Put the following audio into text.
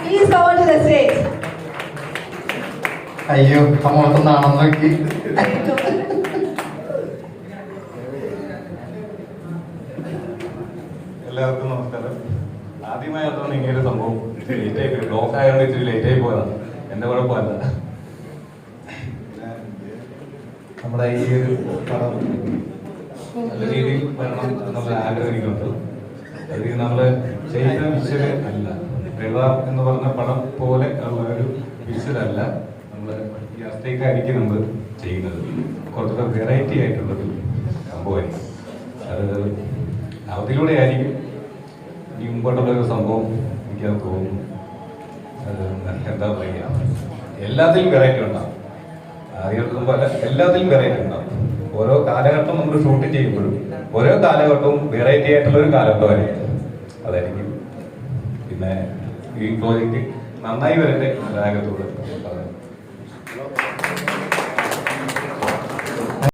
Please come onto the stage. അയ്യോ അമ്മോട്ടൊന്നാണെന്ന് നോക്കി. എല്ലാവർക്കും നമസ്കാരം. ആദ്യമായിട്ടാണ് ഇങ്ങനെ സംഭവം ലേറ്റ് ആയി ബ്ലോക്ക് ആയതുകൊണ്ട് ഇച്ചിരി ലേറ്റ് ആയി പോയതാണ്. എന്റെ കുഴപ്പമല്ല. നമ്മുടെ ഈ ഒരു പടം നല്ല രീതിയിൽ വരണം എന്നുള്ള ആഗ്രഹം എനിക്കുണ്ട്. അത് നമ്മള് ചെയ്ത വിഷ്വല് അല്ല, രവ എന്ന് പറഞ്ഞ പടം പോലെ ഉള്ള ഒരു വിഷ്വലല്ല നമ്മള് ഈ അസ്റ്റേക്കായിരിക്കും നമ്മൾ ചെയ്യുന്നത്. കുറച്ചുകൂടെ വെറൈറ്റി ആയിട്ടുള്ളൊരു സംഭവമായിരിക്കും. അത് അവധിലൂടെ ആയിരിക്കും ഇനി മുമ്പോട്ടുള്ളൊരു സംഭവം എനിക്കത് തോന്നുന്നു. എന്താ പറയുക, എല്ലാത്തിലും വെറൈറ്റി ഉണ്ടാവും. ആദ്യം പല എല്ലാത്തിലും വെറൈറ്റി ഉണ്ടാവും. ഓരോ കാലഘട്ടം നമ്മൾ ഷൂട്ട് ചെയ്യുമ്പോഴും ഓരോ കാലഘട്ടവും വെറൈറ്റി ആയിട്ടുള്ള ഒരു കാലഘട്ടമായിരിക്കും. അതായിരിക്കും. പിന്നെ ഈ പ്രോജക്റ്റ് നന്നായി വരട്ടെ ആഗ്രഹത്തോട് പറഞ്ഞു.